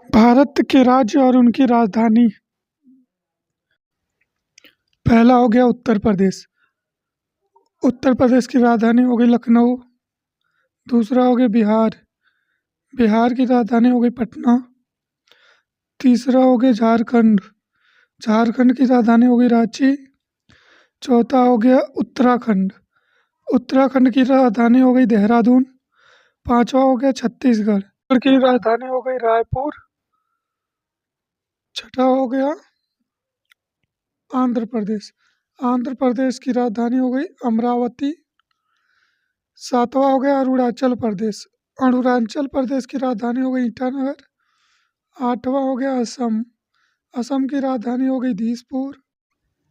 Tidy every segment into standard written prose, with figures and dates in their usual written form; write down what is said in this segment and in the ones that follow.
भारत के राज्य और उनकी राजधानी। पहला हो गया उत्तर प्रदेश। उत्तर प्रदेश की राजधानी हो गई लखनऊ। दूसरा हो गया बिहार। बिहार की राजधानी हो गई पटना। तीसरा हो गया झारखंड। झारखंड की राजधानी हो गई रांची। चौथा हो गया उत्तराखंड। उत्तराखंड की राजधानी हो गई देहरादून। पांचवा हो गया छत्तीसगढ़। छत्तीसगढ़ की राजधानी हो गई रायपुर। छठा हो गया आंध्र प्रदेश। आंध्र प्रदेश की राजधानी हो गई अमरावती। सातवां हो गया अरुणाचल प्रदेश। अरुणाचल प्रदेश की राजधानी हो गई ईटानगर। आठवां हो गया असम। असम की राजधानी हो गई दिसपुर।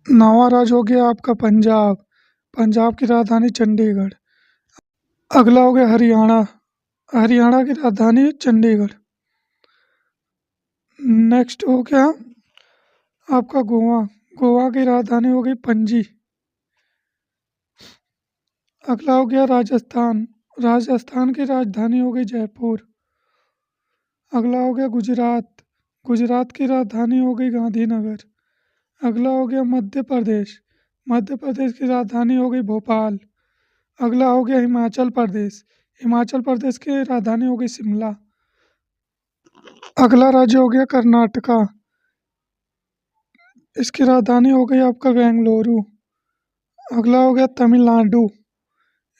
नौवां राज्य हो गया आपका पंजाब। पंजाब की राजधानी चंडीगढ़। अगला हो गया हरियाणा। हरियाणा की राजधानी चंडीगढ़। नेक्स्ट हो गया आपका गोवा। गोवा की राजधानी हो गई पणजी। अगला हो गया राजस्थान। राजस्थान की राजधानी हो गई जयपुर। अगला हो गया गुजरात। गुजरात की राजधानी हो गई गांधीनगर। अगला हो गया मध्य प्रदेश। मध्य प्रदेश की राजधानी हो गई भोपाल। अगला हो गया हिमाचल प्रदेश। हिमाचल प्रदेश की राजधानी हो गई शिमला। अगला राज्य हो गया कर्नाटका। इसकी राजधानी हो गई आपका बेंगलुरु। अगला हो गया तमिलनाडु।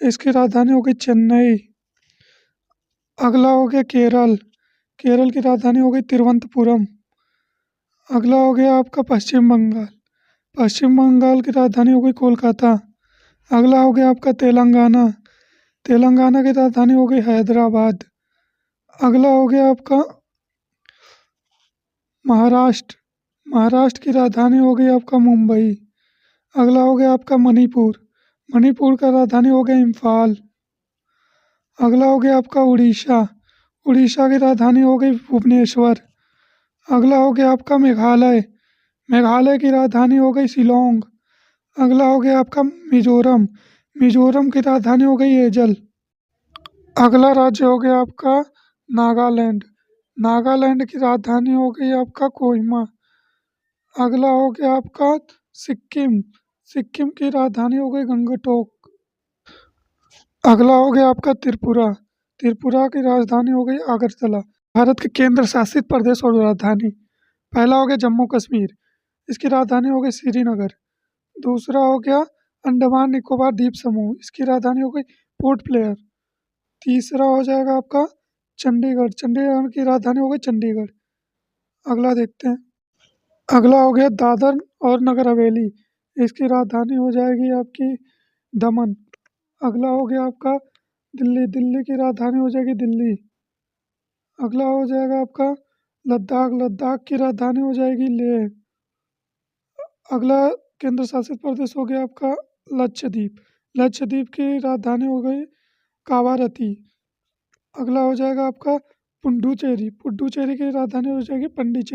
इसकी राजधानी हो गई चेन्नई। अगला हो गया केरल। केरल की राजधानी हो गई तिरुवनंतपुरम। अगला हो गया आपका पश्चिम बंगाल। पश्चिम बंगाल की राजधानी हो गई कोलकाता। अगला हो गया आपका तेलंगाना। तेलंगाना की राजधानी हो गई हैदराबाद। अगला हो गया आपका महाराष्ट्र। महाराष्ट्र की राजधानी हो गई आपका मुंबई। अगला हो गया आपका मणिपुर। मणिपुर का राजधानी हो गया इम्फाल। अगला हो गया आपका उड़ीसा। उड़ीसा की राजधानी हो गई भुवनेश्वर। अगला हो गया आपका मेघालय। मेघालय की राजधानी हो गई शिलोंग। अगला हो गया आपका मिजोरम। मिजोरम की राजधानी हो गई एजल। अगला राज्य हो गया आपका नागालैंड। नागालैंड की राजधानी हो गई आपका कोहिमा। अगला हो गया आपका सिक्किम। सिक्किम की राजधानी हो गई गंगटोक। अगला हो गया आपका त्रिपुरा। त्रिपुरा की राजधानी हो गई अगरतला। भारत के केंद्र शासित प्रदेश और राजधानी। पहला हो गया जम्मू कश्मीर। इसकी राजधानी हो गई श्रीनगर। दूसरा हो गया अंडमान निकोबार द्वीप समूह। इसकी राजधानी हो गई पोर्ट ब्लेयर। तीसरा हो जाएगा आपका चंडीगढ़। चंडीगढ़ की राजधानी हो गई चंडीगढ़। अगला देखते हैं। अगला हो गया दादर और नगर हवेली। इसकी राजधानी हो जाएगी आपकी दमन। अगला हो गया आपका दिल्ली। दिल्ली की राजधानी हो जाएगी दिल्ली। अगला हो जाएगा आपका लद्दाख। लद्दाख की राजधानी हो जाएगी लेह। अगला केंद्र शासित प्रदेश हो गया आपका लक्षद्वीप। लक्षद्वीप की राजधानी हो गई कावारती। अगला हो जाएगा आपका पुडुचेरी। पुडुचेरी की राजधानी हो जाएगी पंडिचेरी।